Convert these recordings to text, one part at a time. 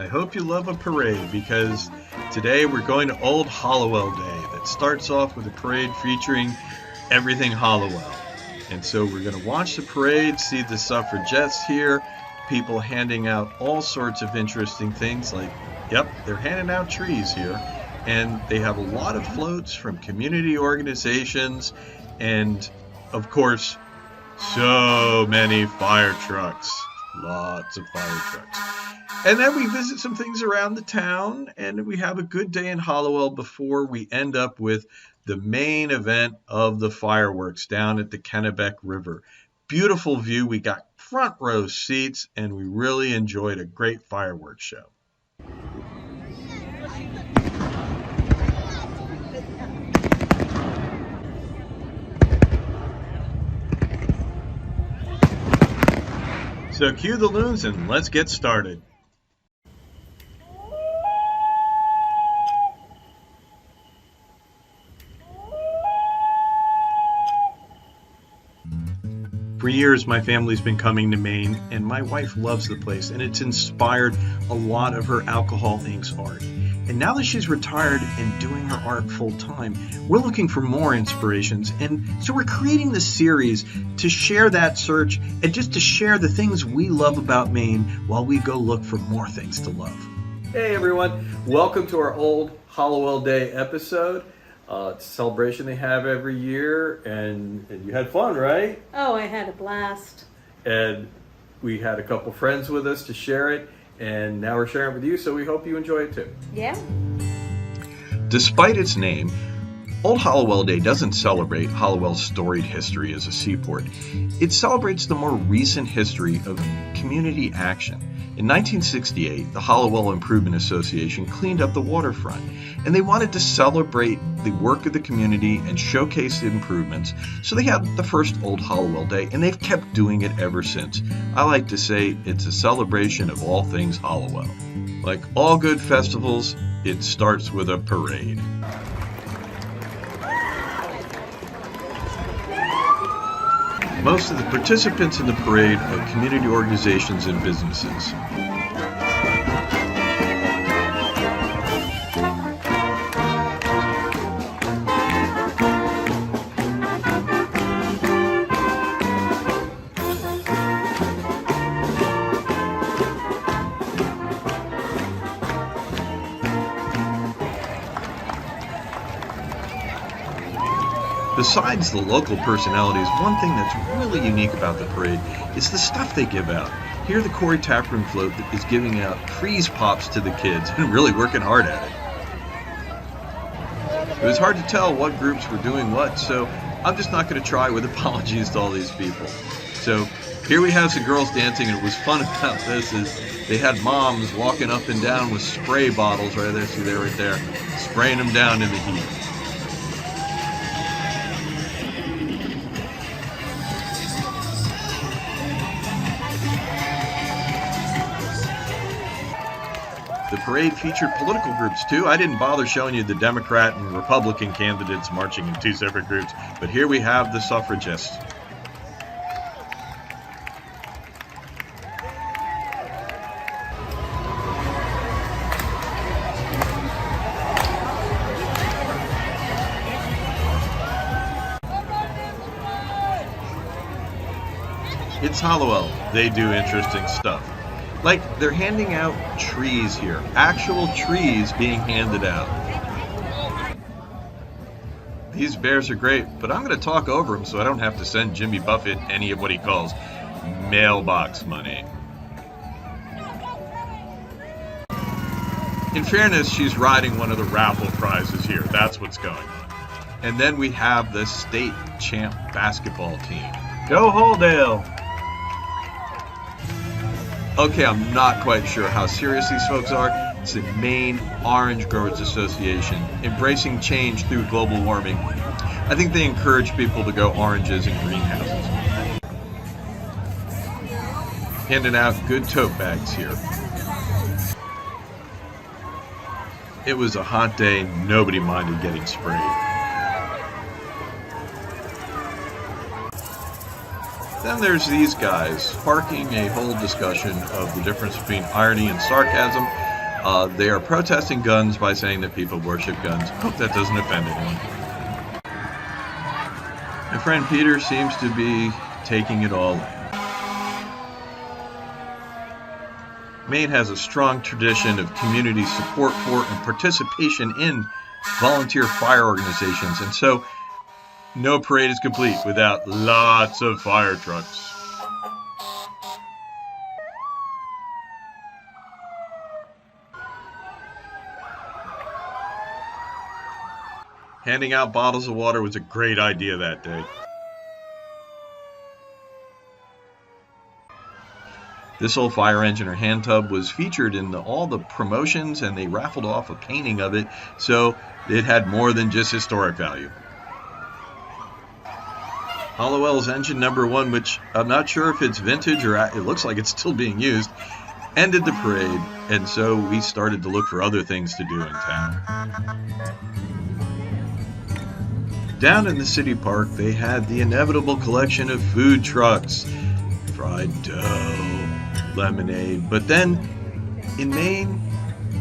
I hope you love a parade because today we're going to Old Hallowell Day that starts off with a parade featuring everything Hallowell. And so we're going to watch the parade, see the suffragettes here, people handing out all sorts of interesting things like, yep, they're handing out trees here. And they have a lot of floats from community organizations and, of course, so many fire trucks. Lots of fire trucks. And then we visit some things around the town, and we have a good day in Hallowell before we end up with the main event of the fireworks down at the Kennebec River. Beautiful view. We got front row seats, and we really enjoyed a great fireworks show. So cue the loons and let's get started. For years, my family's been coming to Maine, and my wife loves the place, and it's inspired a lot of her alcohol inks art. And now that she's retired and doing her art full time, we're looking for more inspirations. And so we're creating this series to share that search and just to share the things we love about Maine while we go look for more things to love. Hey everyone, welcome to our Old Hallowell Day episode. It's a celebration they have every year, and you had fun, right? Oh, I had a blast. And we had a couple friends with us to share it, and now we're sharing it with you, so we hope you enjoy it too. Yeah. Despite its name, Old Hallowell Day doesn't celebrate Hallowell's storied history as a seaport. It celebrates the more recent history of community action. In 1968, the Hallowell Improvement Association cleaned up the waterfront, and they wanted to celebrate the work of the community and showcase the improvements, so they had the first Old Hallowell Day, and they've kept doing it ever since. I like to say it's a celebration of all things Hallowell. Like all good festivals, it starts with a parade. Most of the participants in the parade are community organizations and businesses. Besides the local personalities, one thing that's really unique about the parade is the stuff they give out. Here the Corey Taproom Float is giving out freeze pops to the kids and really working hard at it. It was hard to tell what groups were doing what, so I'm just not going to try with apologies to all these people. So here we have some girls dancing, and what was fun about this is they had moms walking up and down with spray bottles right there, see there, right there, spraying them down in the heat. The parade featured political groups too. I didn't bother showing you the Democrat and Republican candidates marching in two separate groups, but here we have the suffragists. It's Hallowell. They do interesting stuff. Like, they're handing out trees here. Actual trees being handed out. These bears are great, but I'm going to talk over them so I don't have to send Jimmy Buffett any of what he calls mailbox money. In fairness, she's riding one of the raffle prizes here. That's what's going on. And then we have the state champ basketball team. Go Halldale! Okay, I'm not quite sure how serious these folks are. It's the Maine Orange Growers Association, embracing change through global warming. I think they encourage people to grow oranges in greenhouses. Handing out good tote bags here. It was a hot day, nobody minded getting sprayed. Then there's these guys, sparking a whole discussion of the difference between irony and sarcasm. They are protesting guns by saying that people worship guns. Hope that doesn't offend anyone. My friend Peter seems to be taking it all in. Maine has a strong tradition of community support for and participation in volunteer fire organizations, and so no parade is complete without lots of fire trucks. Handing out bottles of water was a great idea that day. This old fire engine or hand tub was featured in all the promotions, and they raffled off a painting of it, so it had more than just historic value. Hallowell's engine number 1, which I'm not sure if it's vintage or it looks like it's still being used, ended the parade, and so we started to look for other things to do in town. Down in the city park, they had the inevitable collection of food trucks, fried dough, lemonade, but then in Maine,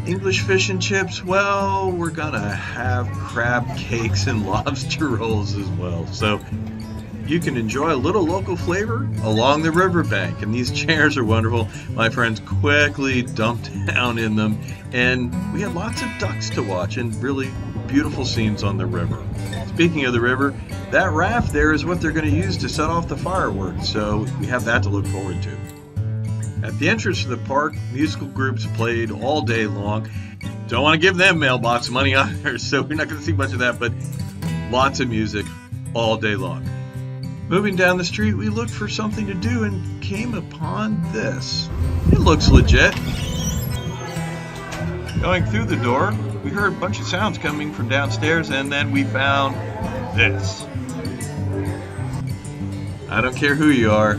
English fish and chips, well, we're gonna have crab cakes and lobster rolls as well. So you can enjoy a little local flavor along the riverbank, and these chairs are wonderful. My friends quickly dumped down in them, and we had lots of ducks to watch and really beautiful scenes on the river. Speaking of the river, that raft there is what they're going to use to set off the fireworks, so we have that to look forward to. At the entrance to the park, musical groups played all day long. Don't want to give them mailbox money either, so we're not going to see much of that, but lots of music all day long. Moving down the street, we looked for something to do and came upon this. It looks legit. Going through the door, we heard a bunch of sounds coming from downstairs, and then we found this. I don't care who you are,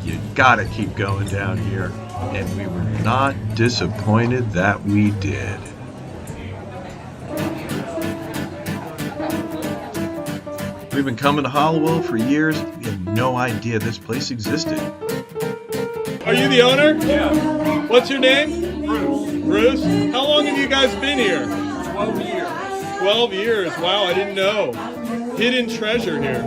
you gotta keep going down here, and we were not disappointed that we did. We've been coming to Hallowell for years. We had no idea this place existed. Are you the owner? Yeah. What's your name? Bruce. Bruce? How long have you guys been here? 12 years. 12 years. Wow, I didn't know. Hidden treasure here.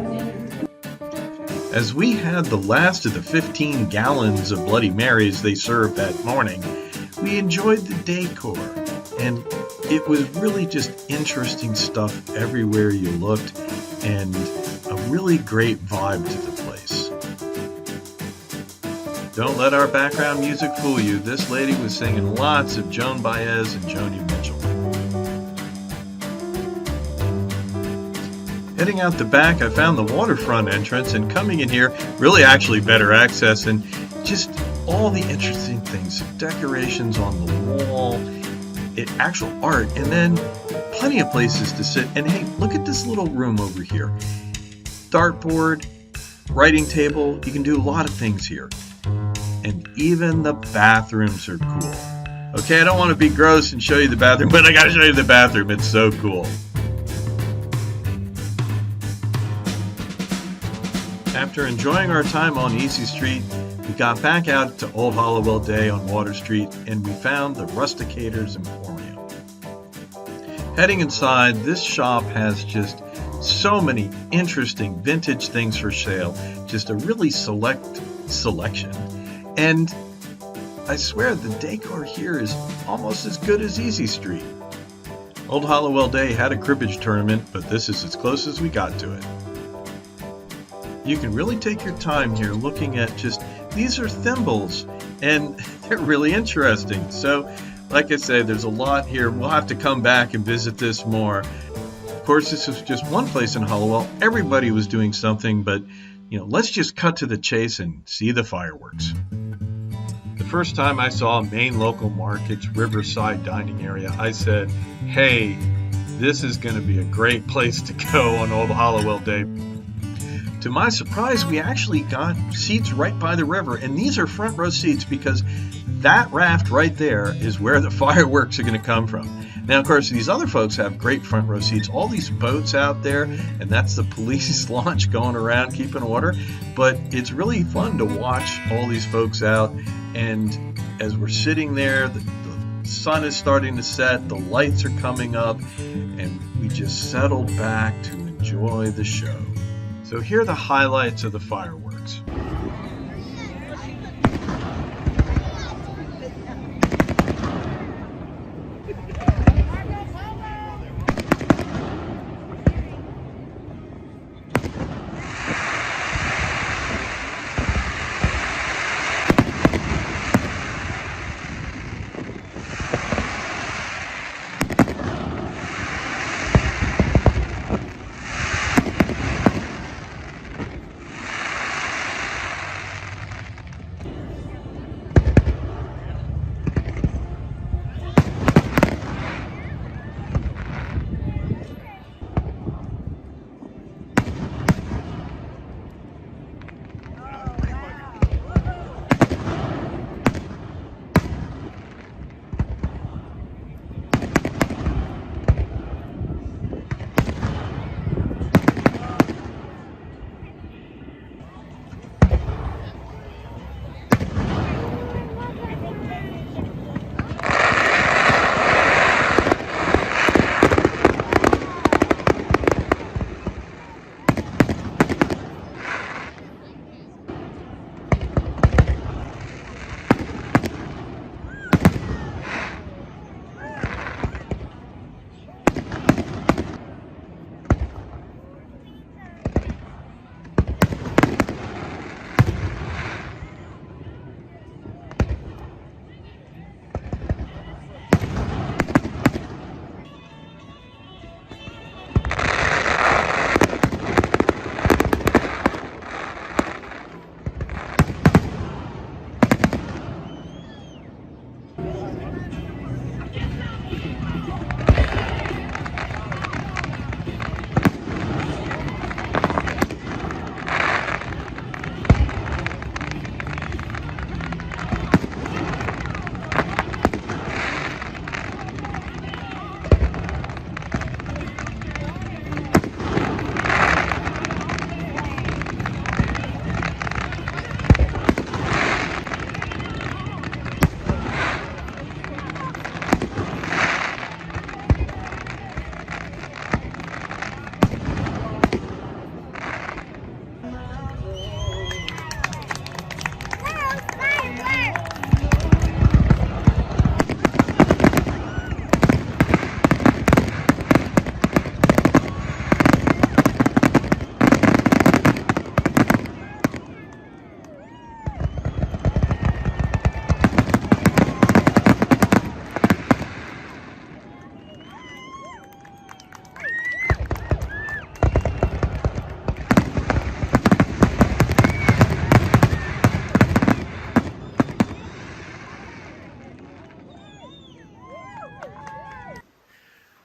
As we had the last of the 15 gallons of Bloody Marys they served that morning, we enjoyed the decor, and it was really just interesting stuff everywhere you looked, and a really great vibe to the place. Don't let our background music fool you. This lady was singing lots of Joan Baez and Joni Mitchell. Heading out the back, I found the waterfront entrance, and coming in here, really actually better access, and just all the interesting things, decorations on the wall, actual art, and then plenty of places to sit. And hey, look at this little room over here. Dartboard, writing table, you can do a lot of things here. And even the bathrooms are cool. Okay, I don't want to be gross and show you the bathroom, but I gotta show you the bathroom. It's so cool. After enjoying our time on Easy Street, we got back out to Old Hallowell Day on Water Street, and we found the Rusticator's Emporium. Heading inside, this shop has just so many interesting vintage things for sale, just a really select selection. And I swear the decor here is almost as good as Easy Street. Old Hallowell Day had a cribbage tournament, but this is as close as we got to it. You can really take your time here looking at just, these are thimbles, and they're really interesting. So, like I said, there's a lot here. We'll have to come back and visit this more. Of course, this is just one place in Hallowell. Everybody was doing something, but let's just cut to the chase and see the fireworks. The first time I saw Maine Local Market's Riverside dining area, I said, hey, this is going to be a great place to go on Old Hallowell Day. To my surprise, we actually got seats right by the river, and these are front row seats because that raft right there is where the fireworks are going to come from. Now, of course, these other folks have great front row seats, all these boats out there, and that's the police launch going around keeping order. But it's really fun to watch all these folks out, and as we're sitting there, the sun is starting to set, the lights are coming up, and we just settled back to enjoy the show. So here are the highlights of the fireworks.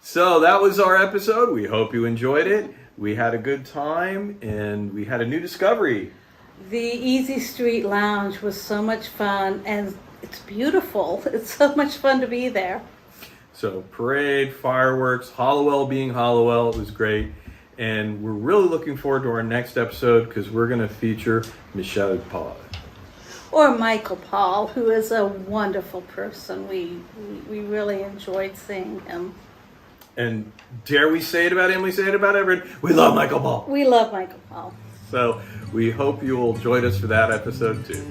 So that was our episode. We hope you enjoyed it. We had a good time and we had a new discovery. The Easy Street Lounge was so much fun, and it's beautiful. It's so much fun to be there. So parade, fireworks, Hallowell being Hallowell, it was great. And we're really looking forward to our next episode because we're going to feature Michelle Paul. Or Michael Paul, who is a wonderful person. We really enjoyed seeing him. And dare we say it about Emily, say it about Everett, we love Michael Paul. We love Michael Paul. So we hope you will join us for that episode too.